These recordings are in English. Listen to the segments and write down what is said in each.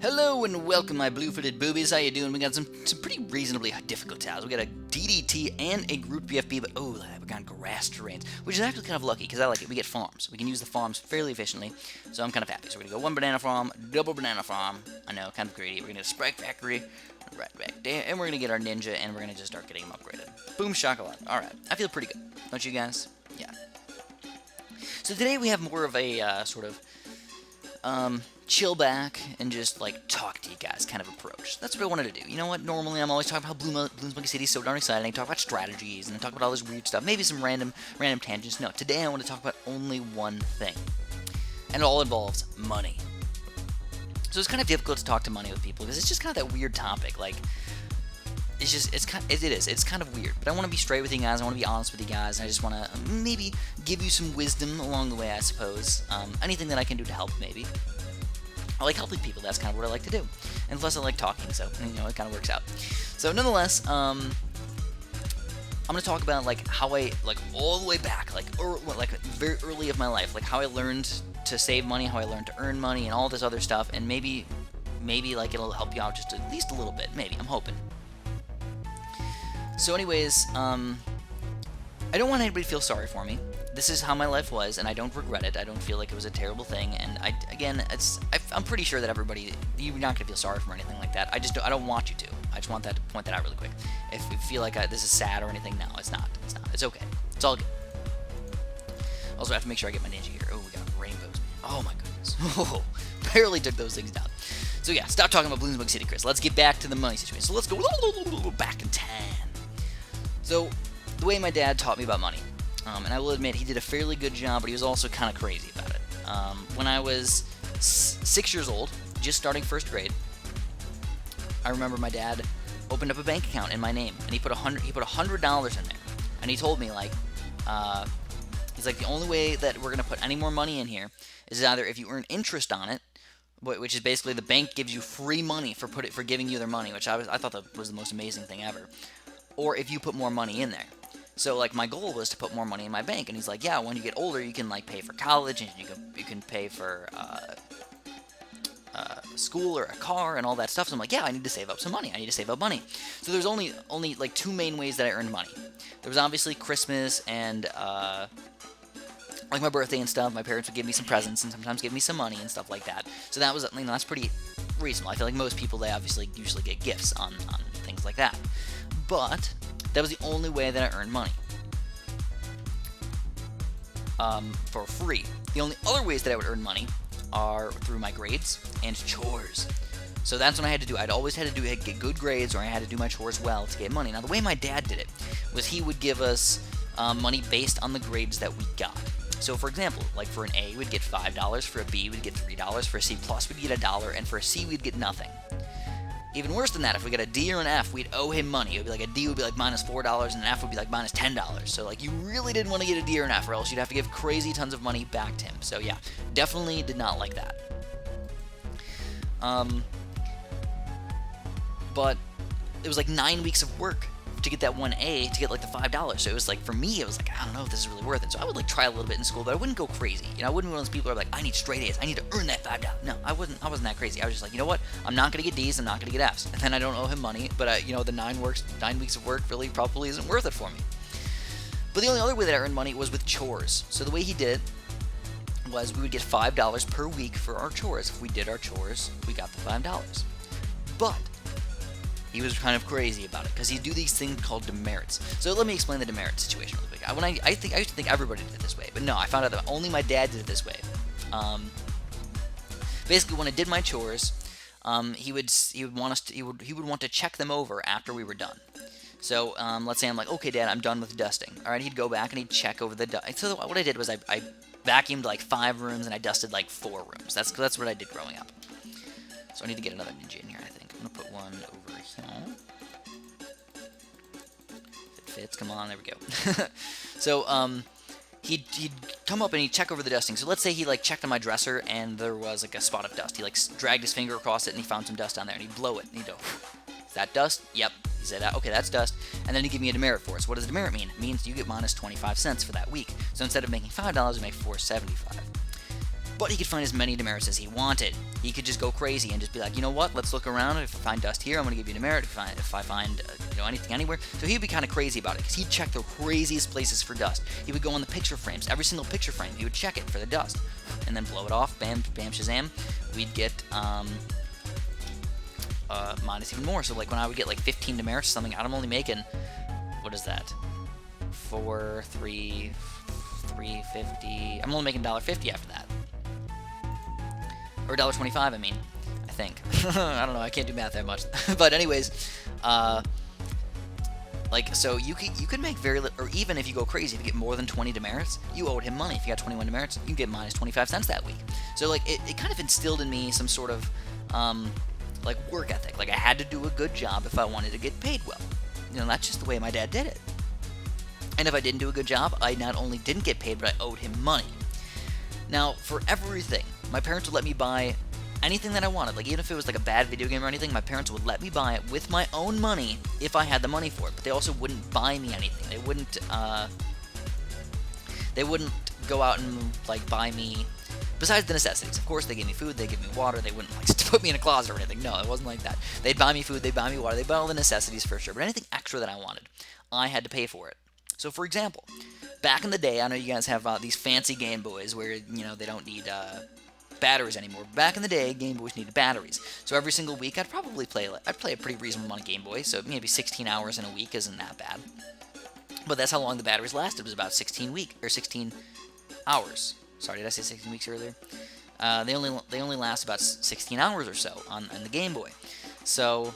Hello and welcome, my blue-footed boobies. How you doing? We got some pretty reasonably difficult tiles. We got a DDT and a group PFP, but oh, we got grass terrains, which is actually kind of lucky because I like it. We get farms. We can use the farms fairly efficiently, so I'm kind of happy. So we're gonna go one banana farm, double banana farm. I know, kind of greedy. We're gonna get a Sprite Factory right back there, and we're gonna get our ninja, and we're gonna just start getting them upgraded. Boom shakalaka. All right, I feel pretty good, don't you guys? Yeah. So today we have more of a sort of chill back and just like talk to you guys kind of approach. That's what I wanted to do. You know what? Normally I'm always talking about how Bloons Monkey City is so darn exciting. I talk about strategies and I talk about all this weird stuff. Maybe some random tangents. No, today I want to talk about only one thing, and it all involves money. So it's kind of difficult to talk to money with people because it's just kind of that weird topic. Like it's kind of weird. But I want to be straight with you guys. I want to be honest with you guys. And I just want to maybe give you some wisdom along the way. I suppose anything that I can do to help, maybe. I like helping people, that's kind of what I like to do. And plus I like talking, so, you know, it kind of works out. So, nonetheless, I'm going to talk about, like, how I, like, all the way back, like very early of my life, like, how I learned to save money, how I learned to earn money, and all this other stuff, and maybe, like, it'll help you out just at least a little bit, maybe, I'm hoping. So, anyways, I don't want anybody to feel sorry for me. This is how my life was, and I don't regret it. I don't feel like it was a terrible thing, and I'm pretty sure that everybody, you're not gonna feel sorry for me or anything like that. I don't want you to. I just want to point that out really quick. If you feel like this is sad or anything, no, it's not. It's not. It's okay. It's all good. Also, I have to make sure I get my ninja gear. Oh, we got rainbows. Oh my goodness. Oh, barely took those things down. So yeah, stop talking about Bloons Monkey City, Chris. Let's get back to the money situation. So let's go back in time. So the way my dad taught me about money. And I will admit, he did a fairly good job, but he was also kind of crazy about it. When I was 6 years old, just starting first grade, I remember my dad opened up a bank account in my name, and he put $100 in there, and he told me, like, he's like, the only way that we're gonna put any more money in here is either if you earn interest on it, which is basically the bank gives you free money for giving you their money, which I thought that was the most amazing thing ever, or if you put more money in there. So, like, my goal was to put more money in my bank, and he's like, yeah, when you get older, you can, like, pay for college, and you can pay for, school or a car and all that stuff. So I'm like, yeah, I need to save up some money. I need to save up money. So there's only like two main ways that I earned money. There was obviously Christmas and, like, my birthday and stuff. My parents would give me some presents and sometimes give me some money and stuff like that. So that was, you know, that's pretty reasonable. I feel like most people, they obviously usually get gifts on things like that. But that was the only way that I earned money. For free. The only other ways that I would earn money are through my grades and chores. So that's what I had to do. I'd always had to get good grades, or I had to do my chores well to get money. Now, the way my dad did it was he would give us money based on the grades that we got. So, for example, like for an A, we'd get $5, for a B, we'd get $3, for a C+, we'd get $1, and for a C, we'd get nothing. Even worse than that, if we got a D or an F, we'd owe him money. It would be like a D would be like minus $4, and an F would be like minus $10. So, like, you really didn't want to get a D or an F, or else you'd have to give crazy tons of money back to him. So, yeah, definitely did not like that. But it was like 9 weeks of work to get that one A to get like the $5. So it was like, for me, it was like, I don't know if this is really worth it. So I would like try a little bit in school, but I wouldn't go crazy. You know, I wouldn't be one of those people who are like, I need straight A's. I need to earn that $5. No, I wasn't that crazy. I was just like, you know what? I'm not gonna get D's. I'm not gonna get F's. And then I don't owe him money. But you know, the 9 weeks of work really probably isn't worth it for me. But the only other way that I earned money was with chores. So the way he did it was we would get $5 per week for our chores. If we did our chores, we got the $5. But he was kind of crazy about it because he'd do these things called demerits. So let me explain the demerit situation really quick. I used to think everybody did it this way, but no, I found out that only my dad did it this way. Basically, when I did my chores, he would want to check them over after we were done. So let's say I'm like, okay, Dad, I'm done with dusting. All right, he'd go back and he'd check over the dust. So what I did was I vacuumed like 5 rooms and I dusted like 4 rooms. That's what I did growing up. So I need to get another ninja in here, I think. I'm gonna put one over here. If it fits, come on, there we go. So, he'd come up and he'd check over the dusting. So let's say he like checked on my dresser and there was like a spot of dust. He like dragged his finger across it and he found some dust on there and he'd blow it and he'd go, is that dust? Yep. He said, okay, that's dust. And then he'd give me a demerit for it. So what does a demerit mean? It means you get minus 25 cents for that week. So instead of making $5, you make $4.75. But he could find as many demerits as he wanted. He could just go crazy and just be like, you know what, let's look around. If I find dust here, I'm going to give you a demerit. If I find anything anywhere. So he would be kind of crazy about it, because he'd check the craziest places for dust. He would go on the picture frames, every single picture frame. He would check it for the dust, and then blow it off. Bam, bam, shazam. We'd get minus even more. So like when I would get like 15 demerits or something, I'm only making, what is that? 3.50. I'm only making $1.50 after that. Or $1.25, I mean. I think. I don't know, I can't do math that much. But anyways, like, so you could make very little, or even if you go crazy, if you get more than 20 demerits, you owed him money. If you got 21 demerits, you get minus 25 cents that week. So like, it kind of instilled in me some sort of, like, work ethic. Like, I had to do a good job if I wanted to get paid well. That's just the way my dad did it. And if I didn't do a good job, I not only didn't get paid, but I owed him money. Now, for everything, my parents would let me buy anything that I wanted. Like, even if it was like a bad video game or anything, my parents would let me buy it with my own money if I had the money for it. But they also wouldn't buy me anything. They wouldn't go out and like buy me, besides the necessities. Of course, they gave me food, they gave me water. They wouldn't like put me in a closet or anything. No, it wasn't like that. They'd buy me food, they'd buy me water, they'd buy all the necessities for sure. But anything extra that I wanted, I had to pay for it. So, for example, back in the day, I know you guys have these fancy Game Boys where, they don't need batteries anymore. Back in the day, Game Boys needed batteries. So every single week, I'd play a pretty reasonable amount of Game Boy. So maybe 16 hours in a week isn't that bad. But that's how long the batteries lasted. It was about 16 hours. Sorry, did I say 16 weeks earlier? They only last about 16 hours or so on the Game Boy. So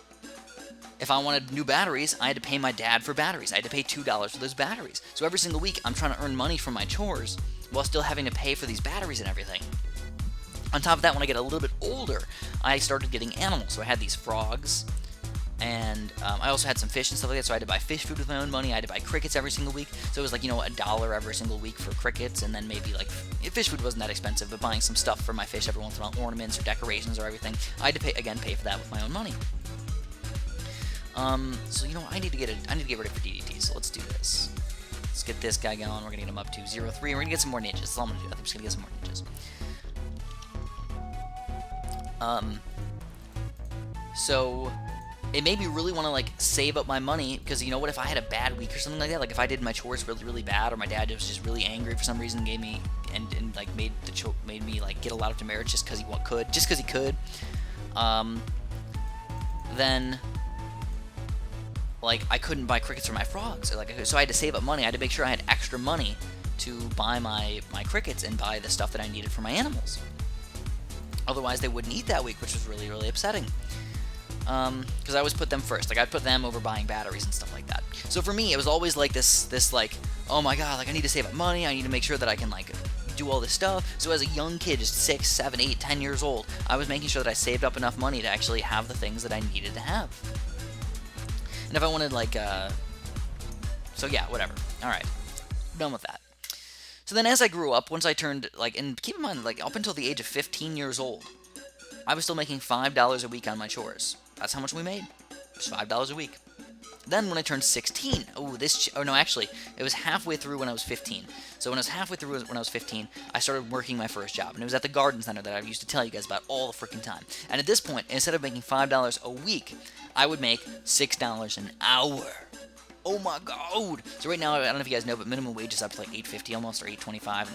if I wanted new batteries, I had to pay my dad for batteries. I had to pay $2 for those batteries. So every single week, I'm trying to earn money from my chores while still having to pay for these batteries and everything. On top of that, when I get a little bit older, I started getting animals. So I had these frogs, and I also had some fish and stuff like that, so I had to buy fish food with my own money. I had to buy crickets every single week. So it was like, $1 every single week for crickets, and then maybe like, fish food wasn't that expensive, but buying some stuff for my fish every once in a while, ornaments or decorations or everything, I had to pay for that with my own money. So I need to get ready for DDT, so let's do this. Let's get this guy going. We're gonna get him up to 0-3, and we're gonna get some more ninjas. That's all I'm gonna do. I think I'm just gonna get some more ninjas. So it made me really want to like save up my money, because you know what, if I had a bad week or something like that, like if I did my chores really, really bad, or my dad was just really angry for some reason, gave me and like made me like get a lot of demerits just because he could, then like I couldn't buy crickets for my frogs, so I had to save up money. I had to make sure I had extra money to buy my crickets and buy the stuff that I needed for my animals. Otherwise, they wouldn't eat that week, which was really, really upsetting. Because I always put them first. Like, I'd put them over buying batteries and stuff like that. So for me, it was always like this like, oh my god, like I need to save up money. I need to make sure that I can like do all this stuff. So as a young kid, just 6, 7, 8, 10 years old, I was making sure that I saved up enough money to actually have the things that I needed to have. And if I wanted like, so yeah, whatever. All right, done with that. So then as I grew up, once I turned, like, and keep in mind, like, up until the age of 15 years old, I was still making $5 a week on my chores. That's how much we made. Just $5 a week. Then when I turned 16, actually, it was halfway through when I was 15. So when I was halfway through when I was 15, I started working my first job. And it was at the garden center that I used to tell you guys about all the freaking time. And at this point, instead of making $5 a week, I would make $6 an hour. Oh my god! So right now, I don't know if you guys know, but minimum wage is up to like $8.50 almost, or $8.25. I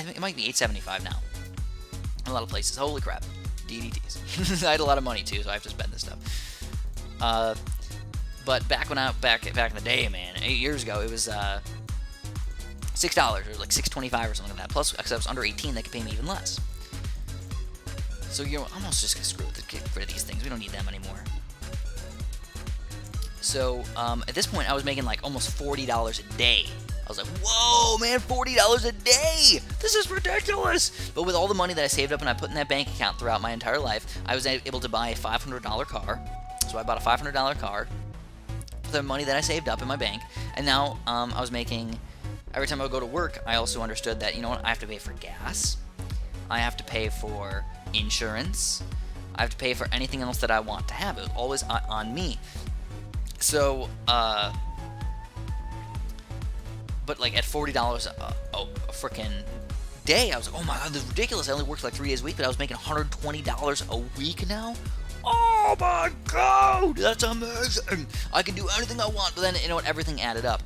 think it might be $8.75 now. In a lot of places. Holy crap. DDTs. I had a lot of money too, so I have to spend this stuff. But back in the day, man, 8 years ago, it was $6 or like $6.25 or something like that. Plus, because I was under 18, they could pay me even less. So I'm almost just gonna screw with get rid of these things. We don't need them anymore. So, at this point, I was making like almost $40 a day. I was like, whoa, man, $40 a day! This is ridiculous! But with all the money that I saved up and I put in that bank account throughout my entire life, I was able to buy a $500 car. So I bought a $500 car with the money that I saved up in my bank. And now, I was making, every time I would go to work, I also understood that, you know what, I have to pay for gas. I have to pay for insurance. I have to pay for anything else that I want to have. It was always on me. So, but like at $40 a freaking day, I was like, oh my god, this is ridiculous. I only worked like 3 days a week, but I was making $120 a week now. Oh my god, that's amazing. I can do anything I want. But then, you know what, everything added up.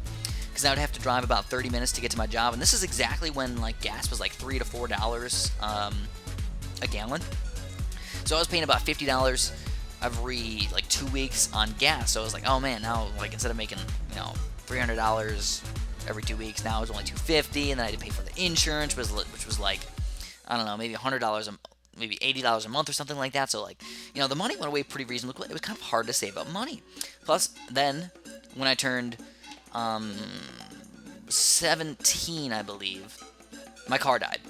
Because I would have to drive about 30 minutes to get to my job. And this is exactly when like gas was like $3 to $4 a gallon. So I was paying about $50 every like 2 weeks on gas. So I was like, oh man, now like instead of making, you know, $300 every 2 weeks, now it was only $250, and then I had to pay for the insurance, which was like, I don't know, maybe $100 maybe $80 a month or something like that. So like, you know, the money went away pretty reasonably. It was kind of hard to save up money. Plus, then when I turned 17, I believe, my car died.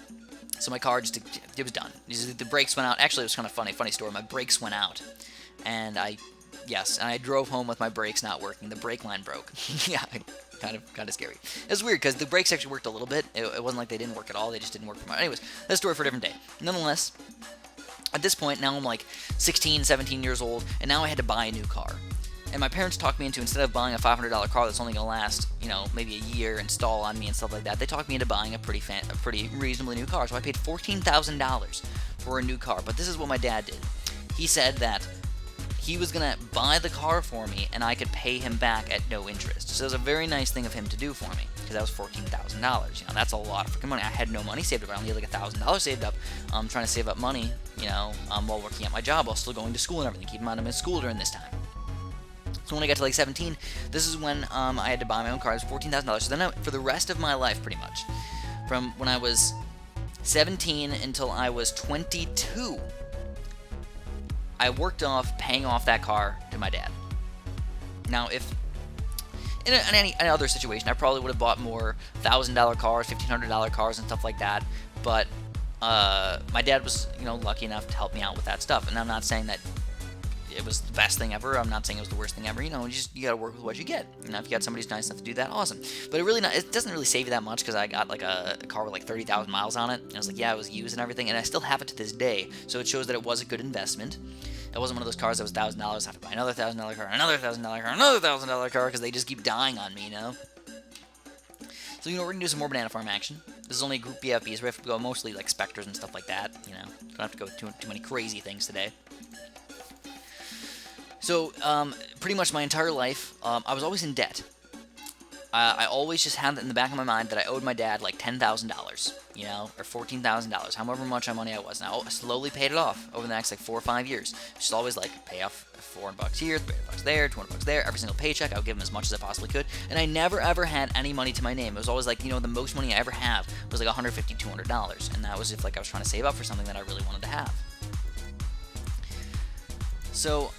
So my car just, it was done. The brakes went out. Actually, it was kind of funny story. My brakes went out, and I drove home with my brakes not working. The brake line broke. Yeah, kind of scary. It was weird because the brakes actually worked a little bit. It wasn't like they didn't work at all. They just didn't work for my. Anyways, that's a story for a different day. Nonetheless, at this point, now I'm like 16, 17 years old, and now I had to buy a new car. And my parents talked me into, instead of buying a $500 car that's only going to last, you know, maybe a year, install on me and stuff like that, they talked me into buying a pretty reasonably new car. So I paid $14,000 for a new car. But this is what my dad did. He said that he was going to buy the car for me, and I could pay him back at no interest. So it was a very nice thing of him to do for me, because that was $14,000. You know, that's a lot of freaking money. I had no money saved up. I only had like $1,000 saved up. I'm trying to save up money, you know, while working at my job, while still going to school and everything. Keep in mind I'm in school during this time. So when I got to like 17, this is when I had to buy my own car. It was $14,000. So then for the rest of my life, pretty much, from when I was 17 until I was 22, I worked off paying off that car to my dad. Now, if in any other situation, I probably would have bought more $1,000 cars, $1,500 cars, and stuff like that. But my dad was, you know, lucky enough to help me out with that stuff. And I'm not saying that it was the best thing ever. I'm not saying it was the worst thing ever. You know, you gotta work with what you get. You know, if you got somebody who's nice enough to do that, awesome. But it doesn't really save you that much, because I got like a car with like 30,000 miles on it. And I was like, yeah, it was used and everything, and I still have it to this day. So it shows that it was a good investment. It wasn't one of those cars that was $1,000. I have to buy another $1,000 car, another $1,000 car, another $1,000 car, because they just keep dying on me, you know. So, you know, we're gonna do some more banana farm action. This is only a group BFBs. We have to go mostly like specters and stuff like that. You know, don't have to go too many crazy things today. So, pretty much my entire life, I was always in debt. I always just had it in the back of my mind that I owed my dad like $10,000, you know, or $14,000, however much money I was. And I slowly paid it off over the next like 4 or 5 years. Just always like pay off $400 here, $300 there, $200 there. Every single paycheck, I would give him as much as I possibly could. And I never ever had any money to my name. It was always like, you know, the most money I ever have was like $150, $200, and that was if like I was trying to save up for something that I really wanted to have. So,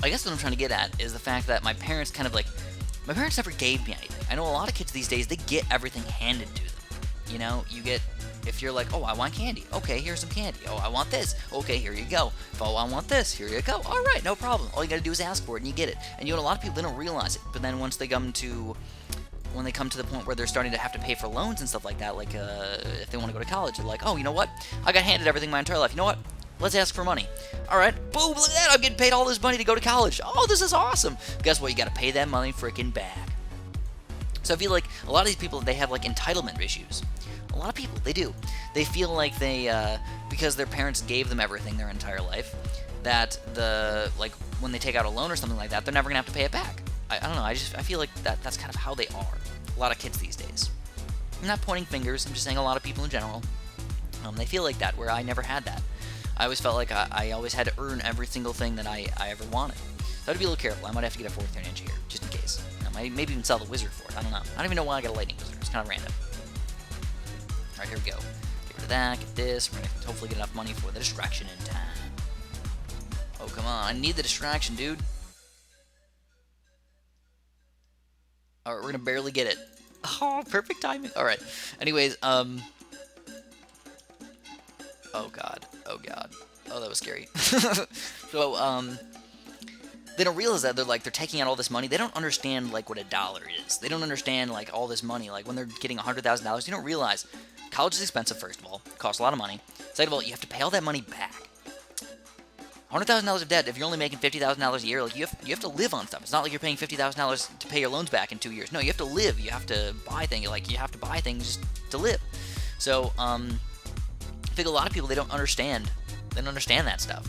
I guess what I'm trying to get at is the fact that my parents my parents never gave me anything. I know a lot of kids these days, they get everything handed to them. You know, if you're like, oh, I want candy. Okay, here's some candy. Oh, I want this. Okay, here you go. Oh, I want this. Here you go. All right, no problem. All you gotta do is ask for it and you get it. And you know, a lot of people, they don't realize it. But then once they come to the point where they're starting to have to pay for loans and stuff like that, like if they want to go to college, they're like, oh, you know what? I got handed everything my entire life. You know what? Let's ask for money. All right, boom, look at that. I'm getting paid all this money to go to college. Oh, this is awesome. Guess what? You got to pay that money freaking back. So I feel like a lot of these people, they have like entitlement issues. A lot of people, they do. They feel like they, because their parents gave them everything their entire life, that like when they take out a loan or something like that, they're never going to have to pay it back. I don't know. I feel like that's kind of how they are. A lot of kids these days. I'm not pointing fingers. I'm just saying a lot of people in general. They feel like that, where I never had that. I always felt like I always had to earn every single thing that I ever wanted. So I had to be a little careful. I might have to get a 4th ninja here, just in case. I might maybe even sell the wizard for it. I don't know. I don't even know why I got a lightning wizard. It's kind of random. Alright, here we go. Get rid of that, get this. We're going to hopefully get enough money for the distraction in time. Oh, come on. I need the distraction, dude. Alright, we're going to barely get it. Oh, perfect timing. Alright. Anyways, oh god. Oh god. Oh, that was scary. So, they don't realize that they're taking out all this money. They don't understand like what a dollar is. They don't understand like all this money. Like when they're getting $100,000, you don't realize college is expensive. First of all, it costs a lot of money. Second of all, you have to pay all that money back. $100,000 of debt. If you're only making $50,000 a year, like you have to live on stuff. It's not like you're paying $50,000 to pay your loans back in 2 years. No, you have to live. You have to buy things. Like you have to buy things just to live. So I think a lot of people, they don't understand that stuff,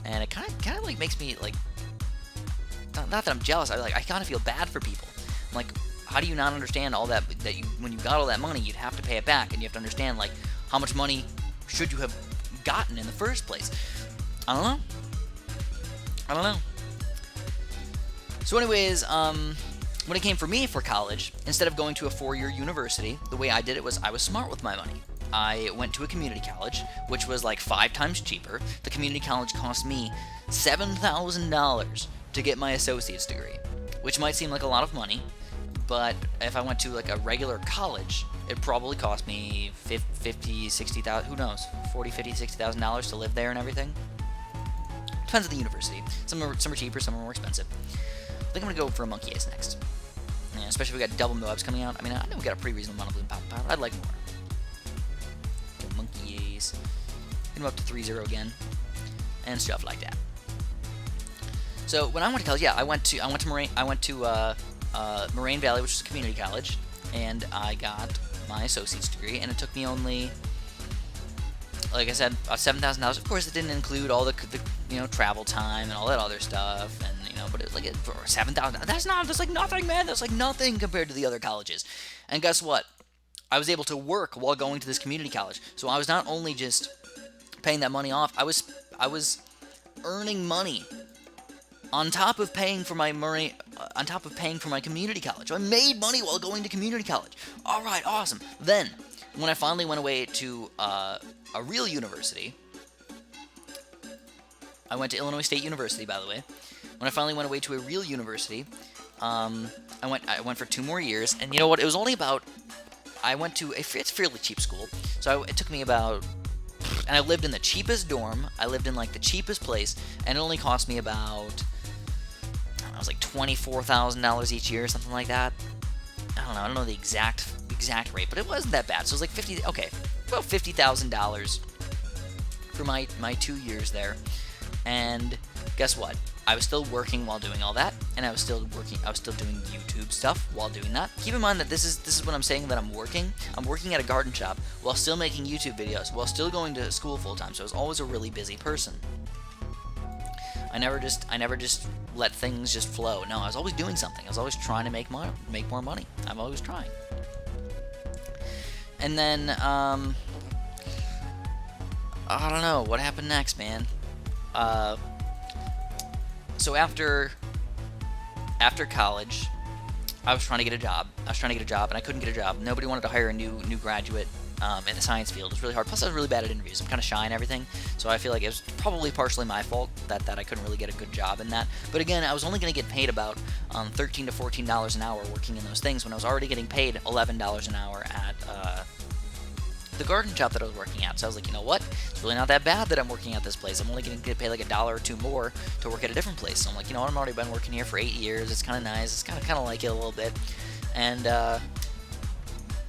and it kind of like makes me like, not that I'm jealous. I kind of feel bad for people. I'm like, how do you not understand all that you, when you got all that money, you'd have to pay it back, and you have to understand like how much money should you have gotten in the first place? I don't know. So anyways, when it came for me for college, instead of going to a 4-year university, the way I did it was I was smart with my money. I went to a community college, which was like 5 times cheaper. The community college cost me $7,000 to get my associate's degree, which might seem like a lot of money, but if I went to like a regular college, it probably cost me $50,000, $60,000, who knows, $40,000, $50,000, $60,000 to live there and everything. Depends on the university. Some are cheaper, some are more expensive. I think I'm gonna go for a monkey ace next. Yeah, especially if we got double Moabs coming out. I mean, I know we got a pretty reasonable amount of bloom power. I'd like more. Go monkey ace. Get him up to 3-0 again, and stuff like that. So when I went to college, yeah, I went to Moraine Valley, which is a community college, and I got my associate's degree, and it took me only, like I said, $7,000. Of course, it didn't include all the travel time and all that other stuff, and but it was like for $7,000. That's like nothing, man. That's like nothing compared to the other colleges. And guess what? I was able to work while going to this community college, so I was not only just paying that money off. I was earning money on top of paying for my community college. I made money while going to community college. All right, awesome. Then, when I finally went away to a real university, I went to Illinois State University, by the way. When I finally went away to a real university, I went for 2 more years, and you know what? It was only about, I went to it's a fairly cheap school, so it took me about, and I lived in the cheapest dorm. I lived in like the cheapest place, and it only cost me about, it was like $24,000 each year, or something like that. I don't know the exact rate, but it wasn't that bad. So it was like about $50,000 for my 2 years there. And guess what? I was still working while doing all that, and I was still doing YouTube stuff while doing that. Keep in mind that this is what I'm saying, that I'm working. I'm working at a garden shop while still making YouTube videos, while still going to school full time. So I was always a really busy person. I never just let things just flow. No, I was always doing something. I was always trying to make more money. I'm always trying. And then I don't know what happened next, man. So after college, I was trying to get a job. And I couldn't get a job. Nobody wanted to hire a new graduate in the science field. It was really hard. Plus, I was really bad at interviews. I'm kind of shy and everything, so I feel like it was probably partially my fault that I couldn't really get a good job in that. But again, I was only going to get paid about $13 to $14 an hour working in those things, when I was already getting paid $11 an hour at the garden shop that I was working at. So I was like, you know what? It's really not that bad that I'm working at this place. I'm only going to get paid like $1 or $2 more to work at a different place. So I'm like, you know what? I've already been working here for 8 years. It's kind of nice. It's kind of like it a little bit. And I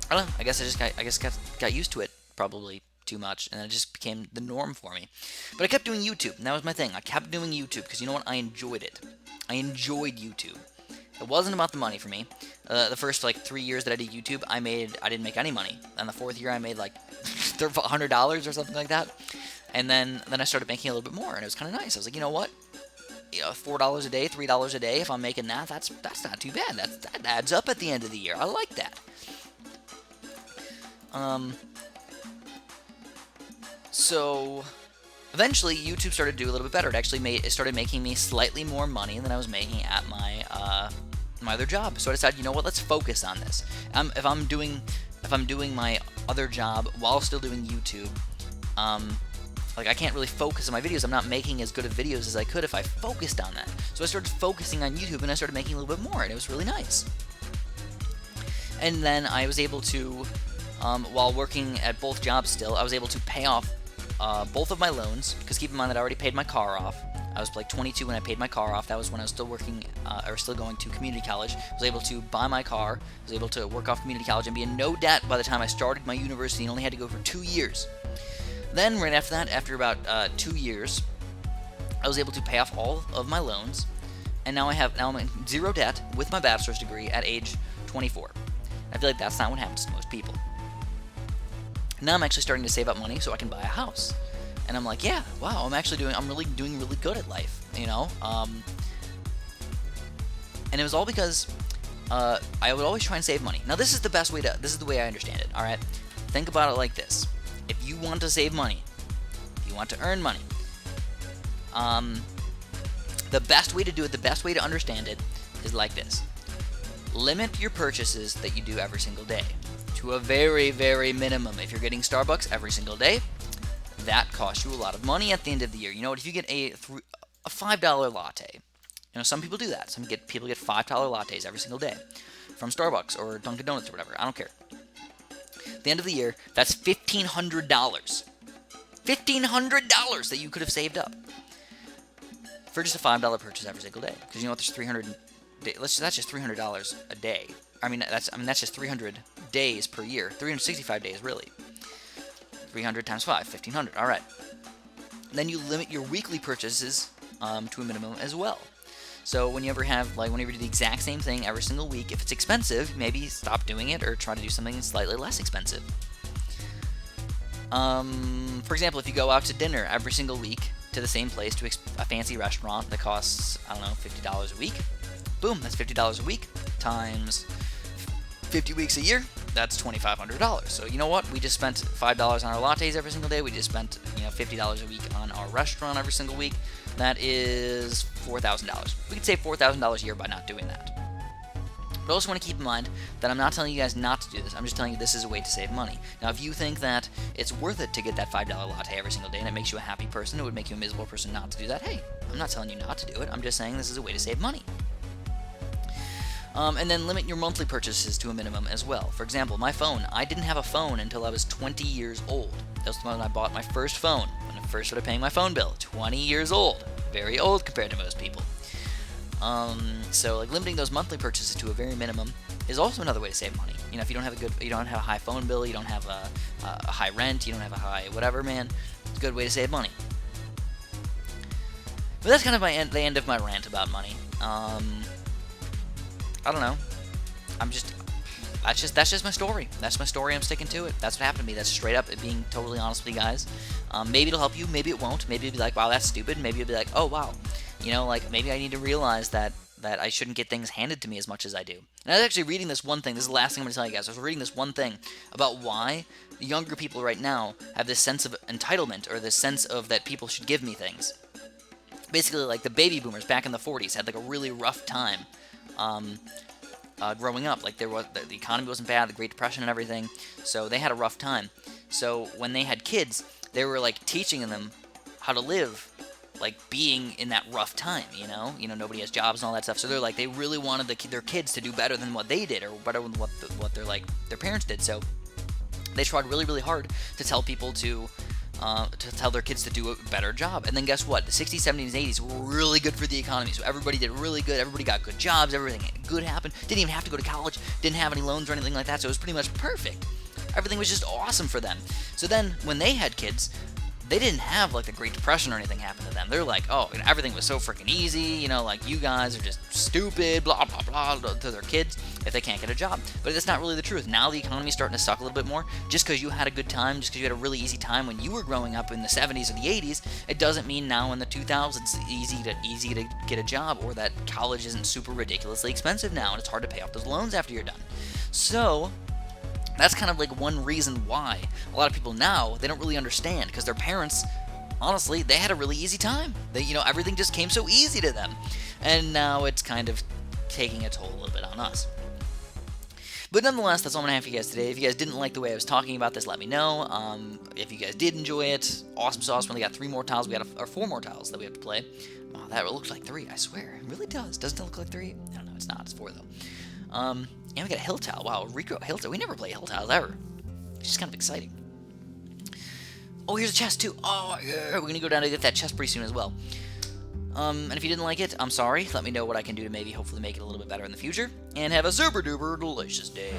don't know. I guess got used to it probably too much, and it just became the norm for me. But I kept doing YouTube, and that was my thing. I kept doing YouTube because you know what? I enjoyed it. I enjoyed YouTube. It wasn't about the money for me. The first like 3 years that I did YouTube, I didn't make any money. And the 4th year, I made like $100 or something like that. And then I started making a little bit more, and it was kind of nice. I was like, you know what? $4 a day, $3 a day. If I'm making that, that's not too bad. That adds up at the end of the year. I like that. So eventually, YouTube started to do a little bit better. It started making me slightly more money than I was making at my other job. So I decided, you know what? Let's focus on this. If I'm doing my other job while still doing YouTube, like I can't really focus on my videos. I'm not making as good of videos as I could if I focused on that. So I started focusing on YouTube, and I started making a little bit more, and it was really nice. And then I was able to, while working at both jobs still, I was able to pay off both of my loans, because keep in mind that I already paid my car off. I was like 22 when I paid my car off. That was when I was still working, or still going to community college. I was able to buy my car, I was able to work off community college, and be in no debt by the time I started my university, and only had to go for 2 years. Then, right after that, after about 2 years, I was able to pay off all of my loans, and now I'm in zero debt with my bachelor's degree at age 24. I feel like that's not what happens to most people. Now I'm actually starting to save up money so I can buy a house. And I'm like, yeah, wow, I'm really doing really good at life, you know? And it was all because I would always try and save money. Now this is the way I understand it, alright? Think about it like this. If you want to save money, if you want to earn money, the best way to do it, the best way to understand it is like this. Limit your purchases that you do every single day to a very, very minimum. If you're getting Starbucks every single day, that costs you a lot of money at the end of the year. You know what? If you get a $5 latte, you know, some people do that. People get $5 lattes every single day from Starbucks or Dunkin' Donuts or whatever. I don't care. At the end of the year, that's $1,500. $1,500 that you could have saved up for just a $5 purchase every single day. Because you know what? There's 300. That's just $300 a day. That's just 300 days per year. 365 days, really. 300 times 5, 1,500. All right. Then you limit your weekly purchases to a minimum as well. So whenever you do the exact same thing every single week, if it's expensive, maybe stop doing it or try to do something slightly less expensive. For example, if you go out to dinner every single week to the same place, to a fancy restaurant that costs, I don't know, $50 a week, boom, that's $50 a week times 50 weeks a year, that's $2,500. So you know what? We just spent $5 on our lattes every single day. We just spent $50 a week on our restaurant every single week. That is $4,000. We could save $4,000 a year by not doing that. But I also want to keep in mind that I'm not telling you guys not to do this. I'm just telling you this is a way to save money. Now, if you think that it's worth it to get that $5 latte every single day and it makes you a happy person, it would make you a miserable person not to do that, hey, I'm not telling you not to do it. I'm just saying this is a way to save money. And then limit your monthly purchases to a minimum as well. For example, my phone. I didn't have a phone until I was 20 years old. That was when I bought my first phone, when I first started paying my phone bill. 20 years old. Very old compared to most people. So like limiting those monthly purchases to a very minimum is also another way to save money. You know, if you don't have a high phone bill, you don't have a high rent, you don't have a high whatever, man, it's a good way to save money. But that's kind of the end of my rant about money. I don't know. That's just my story. That's my story. I'm sticking to it. That's what happened to me. That's straight up being totally honest with you guys. Maybe it'll help you. Maybe it won't. Maybe you'll be like, wow, that's stupid. Maybe you'll be like, oh, wow. You know, like maybe I need to realize that I shouldn't get things handed to me as much as I do. And I was actually reading this one thing. This is the last thing I'm going to tell you guys. I was reading this one thing about why the younger people right now have this sense of entitlement or this sense of that people should give me things. Basically, like the baby boomers back in the 40s had like a really rough time. Growing up, like the economy wasn't bad, the Great Depression and everything, so they had a rough time. So when they had kids, they were like teaching them how to live, like being in that rough time. You know, nobody has jobs and all that stuff. So they're like they really wanted their kids to do better than what they did, or better than what their parents did. So they tried really, really hard to tell people to tell their kids to do a better job. And then guess what? The 60s, 70s, 80s were really good for the economy. So everybody did really good. Everybody got good jobs. Everything good happened. Didn't even have to go to college. Didn't have any loans or anything like that. So it was pretty much perfect. Everything was just awesome for them. So then when they had kids, they didn't have like the Great Depression or anything happen to them. They're like, oh, everything was so freaking easy. Like you guys are just stupid, blah, blah, blah, to their kids if they can't get a job. But that's not really the truth. Now the economy's starting to suck a little bit more. Just because you had a good time, just because you had a really easy time when you were growing up in the 70s or the 80s, it doesn't mean now in the 2000s it's easy to get a job, or that college isn't super ridiculously expensive now and it's hard to pay off those loans after you're done. So that's kind of like one reason why a lot of people now, they don't really understand, because their parents, honestly, they had a really easy time. Everything just came so easy to them. And now it's kind of taking a toll a little bit on us. But nonetheless, that's all I'm going to have for you guys today. If you guys didn't like the way I was talking about this, let me know. If you guys did enjoy it, awesome sauce. We only got 3 more tiles. Or 4 more tiles that we have to play. Wow, that looks like 3, I swear. It really does. Doesn't it look like 3? I don't know, it's not. It's 4, though. And we got a hill tile. Wow, regrow hill tile. We never play hill tiles ever. It's just kind of exciting. Oh, here's a chest too. Oh, yeah. We're going to go down to get that chest pretty soon as well. And if you didn't like it, I'm sorry. Let me know what I can do to maybe hopefully make it a little bit better in the future. And have a super duper delicious day.